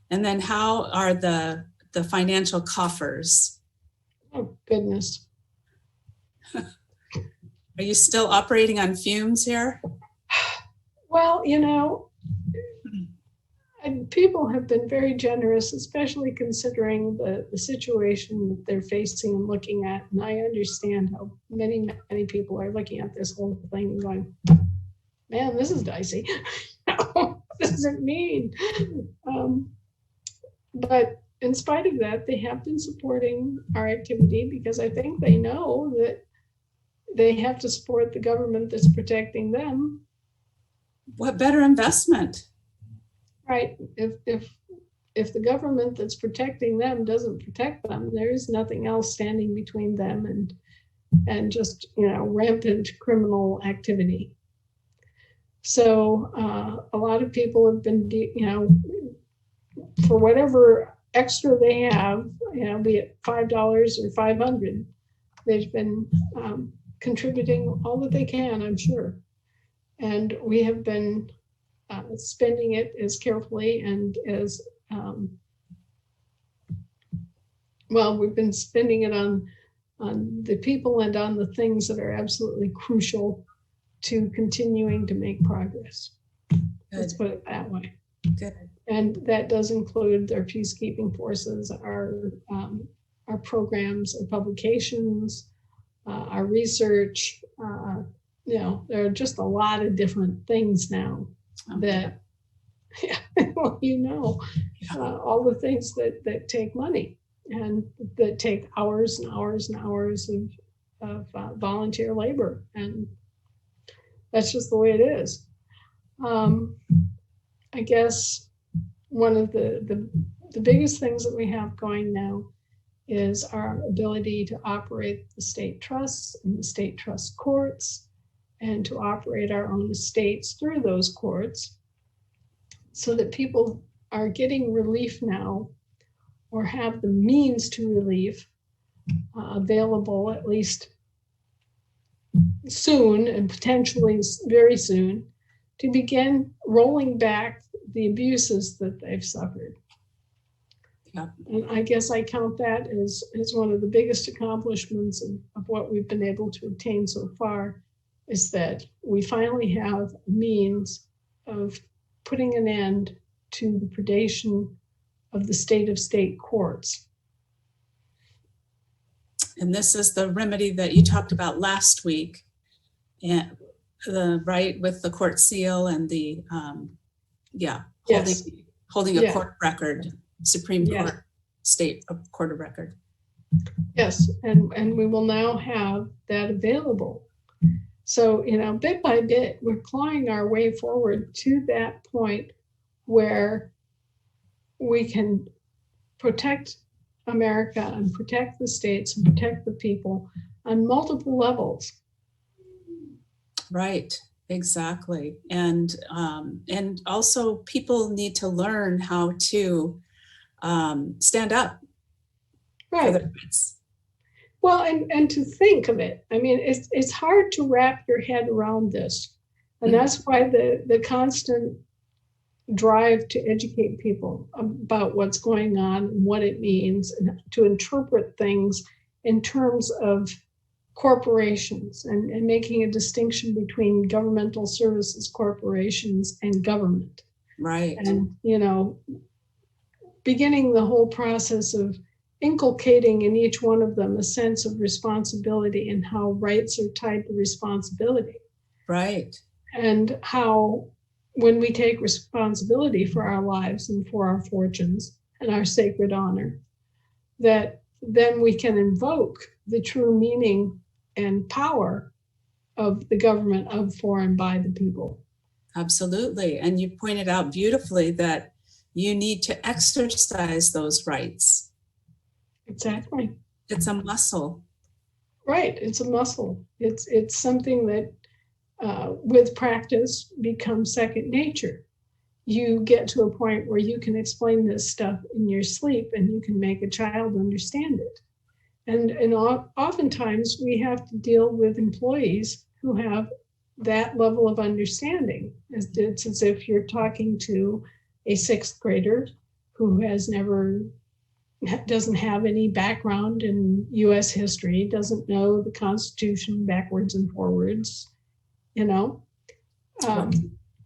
And then how are the financial coffers? Oh, goodness. Are you still operating on fumes here? Well, people have been very generous, especially considering the situation that they're facing and looking at. And I understand how many people are looking at this whole thing and going, man, this is dicey. What does it mean? But in spite of that, they have been supporting our activity because I think they know that they have to support the government that's protecting them. What better investment? Right. If the government that's protecting them doesn't protect them, there is nothing else standing between them and just, rampant criminal activity. So a lot of people have been, for whatever extra they have, be it $5 or $500, they've been contributing all that they can, I'm sure. And we have been spending it as carefully and as we've been spending it on the people and on the things that are absolutely crucial to continuing to make progress. Good. Let's put it that way. Good. And that does include their peacekeeping forces, our programs, our publications, our research. There are just a lot of different things now that, all the things that take money and that take hours and hours and hours of volunteer labor. And that's just the way it is. I guess one of the biggest things that we have going now is our ability to operate the state trusts and the state trust courts and to operate our own estates through those courts so that people are getting relief now or have the means to relief available at least soon and potentially very soon to begin rolling back the abuses that they've suffered. Yeah. And I guess I count that as one of the biggest accomplishments of what we've been able to obtain so far, is that we finally have a means of putting an end to the predation of the state courts. And this is the remedy that you talked about last week, and right, with the court seal and the holding a court record, Supreme Court, state court of record. Yes, and we will now have that available. So, bit by bit, we're clawing our way forward to that point where we can protect America and protect the states and protect the people on multiple levels. Right, exactly. And also people need to learn how to stand up for their rights. Well, and to think of it, I mean, it's hard to wrap your head around this. And that's why the constant drive to educate people about what's going on and what it means, and to interpret things in terms of corporations and making a distinction between governmental services corporations and government. Right. And, beginning the whole process of inculcating in each one of them a sense of responsibility and how rights are tied to responsibility. Right. And how when we take responsibility for our lives and for our fortunes and our sacred honor, that then we can invoke the true meaning and power of the government of, for, and by the people. Absolutely. And you pointed out beautifully that you need to exercise those rights. Exactly. It's a muscle. Right. It's a muscle. It's something that with practice becomes second nature. You get to a point where you can explain this stuff in your sleep and you can make a child understand it. And oftentimes we have to deal with employees who have that level of understanding. It's as if you're talking to a sixth grader who doesn't have any background in US history, doesn't know the Constitution backwards and forwards, you know.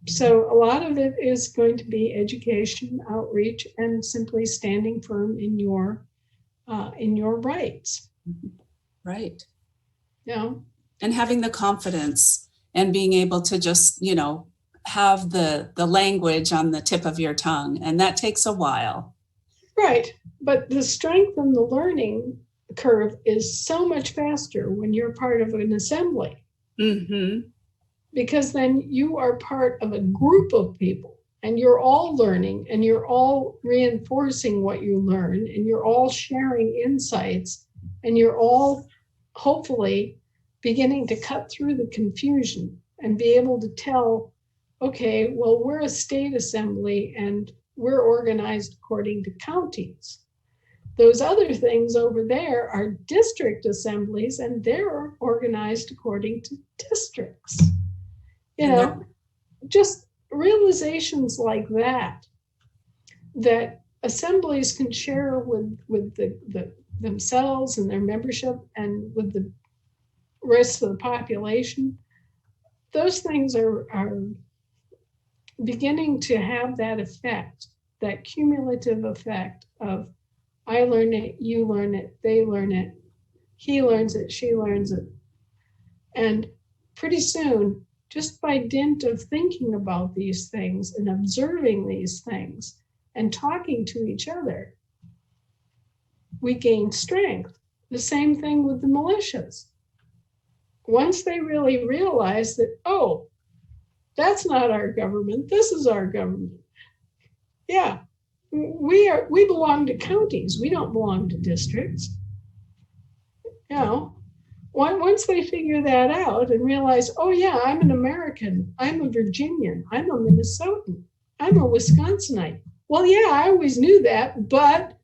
So a lot of it is going to be education, outreach, and simply standing firm in your rights. Right. You know, and having the confidence and being able to just, have the language on the tip of your tongue. And that takes a while. right. But the strength and the learning curve is so much faster when you're part of an assembly. Mm-hmm. Because then you are part of a group of people and you're all learning and you're all reinforcing what you learn and you're all sharing insights and you're all hopefully beginning to cut through the confusion and be able to tell, okay, well, we're a state assembly and we're organized according to counties. Those other things over there are district assemblies and they're organized according to districts. You know, just realizations like that assemblies can share with themselves and their membership and with the rest of the population. Those things are beginning to have that effect, that cumulative effect of I learn it, you learn it, they learn it, he learns it, she learns it. And pretty soon, just by dint of thinking about these things and observing these things and talking to each other, we gain strength. The same thing with the militias. Once they really realize that, oh, that's not our government, this is our government. Yeah, we belong to counties, we don't belong to districts. You know, once they figure that out and realize, oh yeah, I'm an American, I'm a Virginian, I'm a Minnesotan, I'm a Wisconsinite. Well, yeah, I always knew that, but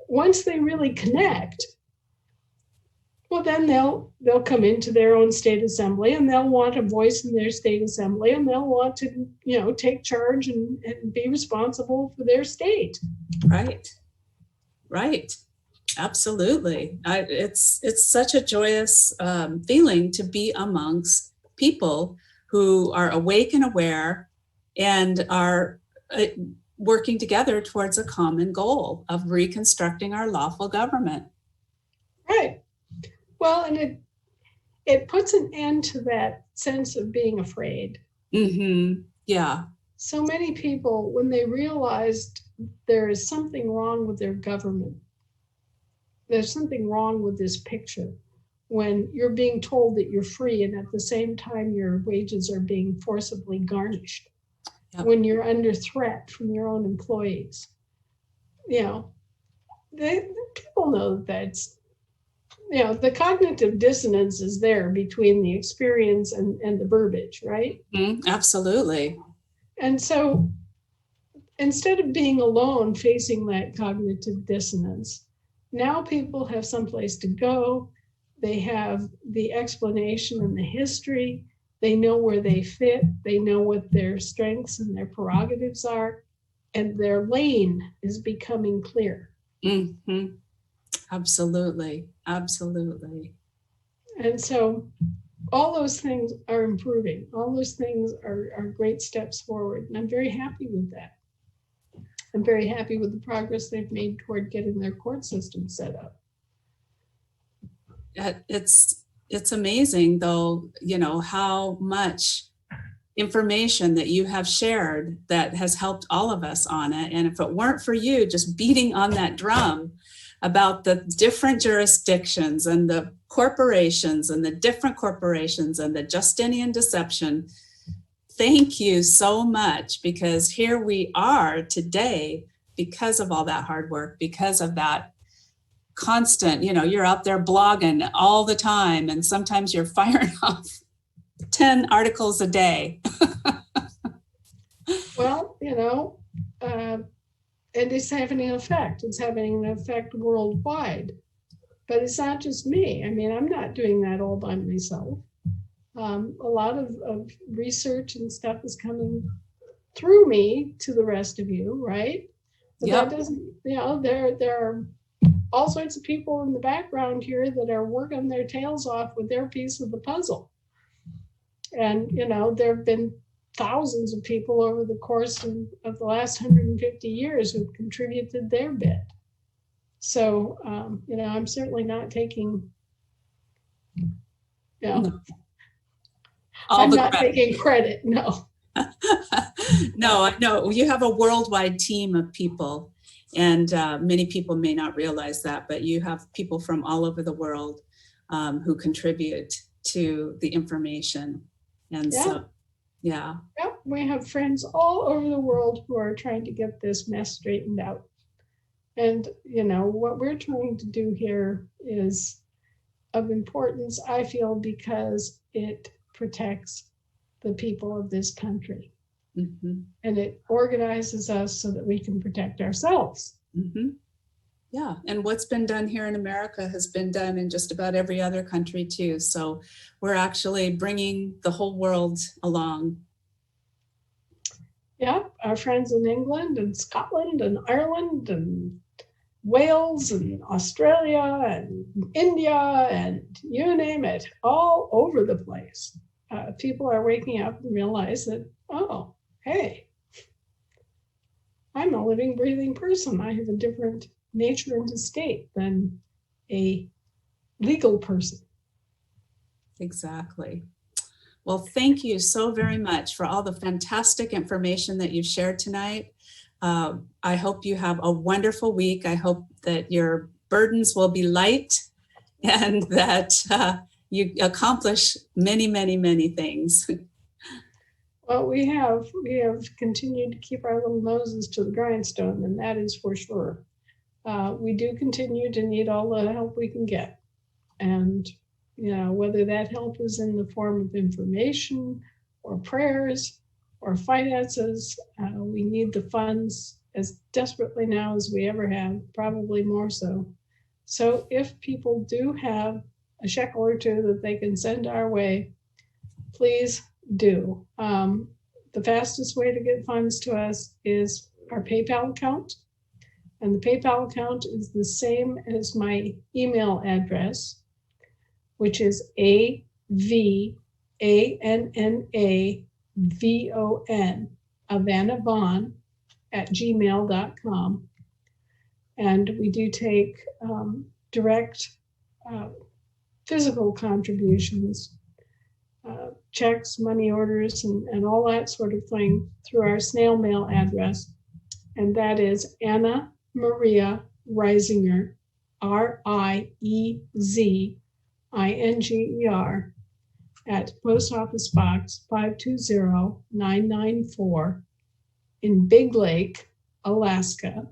once they really connect, well, then they'll come into their own state assembly and they'll want a voice in their state assembly and they'll want to, take charge and be responsible for their state. Right. Absolutely. It's such a joyous feeling to be amongst people who are awake and aware and are working together towards a common goal of reconstructing our lawful government. Right. Well, and it puts an end to that sense of being afraid. Mm-hmm. Yeah. So many people, when they realized there is something wrong with their government, there's something wrong with this picture, when you're being told that you're free and at the same time your wages are being forcibly garnished, when you're under threat from your own employees. People know that's, the cognitive dissonance is there between the experience and the verbiage, right? Absolutely. And so instead of being alone facing that cognitive dissonance, now people have someplace to go. They have the explanation and the history. They know where they fit. They know what their strengths and their prerogatives are. And their lane is becoming clear. Mm-hmm. Absolutely. And so all those things are improving. All those things are great steps forward. And I'm very happy with that. I'm very happy with the progress they've made toward getting their court system set up. It's amazing, though, how much information that you have shared that has helped all of us on it. And if it weren't for you just beating on that drum about the different jurisdictions and the corporations and the different corporations and the Justinian deception, thank you so much, because here we are today because of all that hard work, because of that constant, you're out there blogging all the time, and sometimes you're firing off 10 articles a day. Well, and it's having an effect. It's having an effect worldwide. But it's not just me. I mean, I'm not doing that all by myself. A lot of research and stuff is coming through me to the rest of you, right? But Yep. that doesn't, there are all sorts of people in the background here that are working their tails off with their piece of the puzzle. And, there have been thousands of people over the course of the last 150 years who've contributed their bit. So, I'm certainly not taking, No. I'm not taking credit, no. No, you have a worldwide team of people, and many people may not realize that, but you have people from all over the world who contribute to the information. And so, yeah. Yep, we have friends all over the world who are trying to get this mess straightened out. And, what we're trying to do here is of importance, I feel, because it protects the people of this country. Mm-hmm. And it organizes us so that we can protect ourselves. Mm-hmm. Yeah, and what's been done here in America has been done in just about every other country too. So we're actually bringing the whole world along. Yeah, our friends in England and Scotland and Ireland and Wales and Australia and India and you name it, all over the place. People are waking up and realize that, oh, hey, I'm a living, breathing person. I have a different nature and state than a legal person. Exactly. Well, thank you so very much for all the fantastic information that you've shared tonight. I hope you have a wonderful week. I hope that your burdens will be light and that you accomplish many, many, many things. Well, we have continued to keep our little noses to the grindstone, and that is for sure. We do continue to need all the help we can get. And, whether that help is in the form of information or prayers or finances, we need the funds as desperately now as we ever have, probably more so. So if people do have a shekel or two that they can send our way, please do. The fastest way to get funds to us is our PayPal account. And the PayPal account is the same as my email address, which is AVANNAVON, Havana Vaughn, @gmail.com. And we do take direct physical contributions, checks, money orders, and all that sort of thing through our snail mail address. And that is Anna Maria Reisinger, RIEZINGER, at Post Office Box 520994 in Big Lake, Alaska.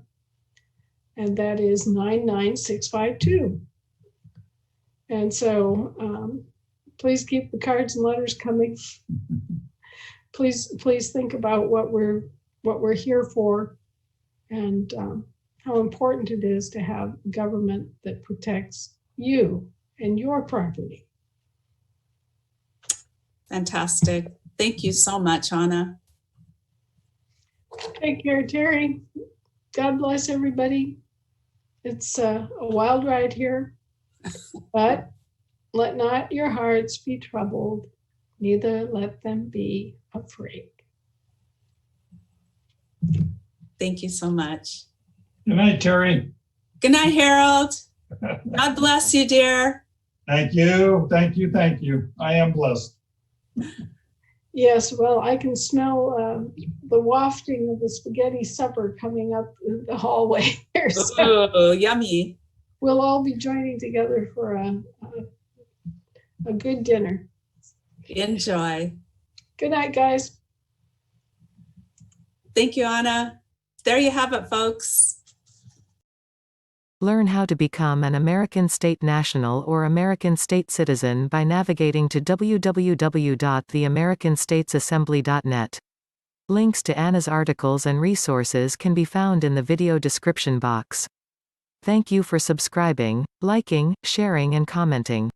And that is 99652. And so please keep the cards and letters coming. Please think about what we're here for, and how important it is to have government that protects you and your property. Fantastic. Thank you so much, Anna. Take care, Terry. God bless everybody. It's a wild ride here, but let not your hearts be troubled, neither let them be afraid. Thank you so much. Good night, Terry. Good night, Harold. God bless you, dear. Thank you. Thank you. Thank you. I am blessed. Yes, well, I can smell the wafting of the spaghetti supper coming up the hallway here. So Oh, yummy. we'll all be joining together for a good dinner. Enjoy. Good night, guys. Thank you, Anna. There you have it, folks. Learn how to become an American state national or American state citizen by navigating to www.theamericanstatesassembly.net. Links to Anna's articles and resources can be found in the video description box. Thank you for subscribing, liking, sharing, and commenting.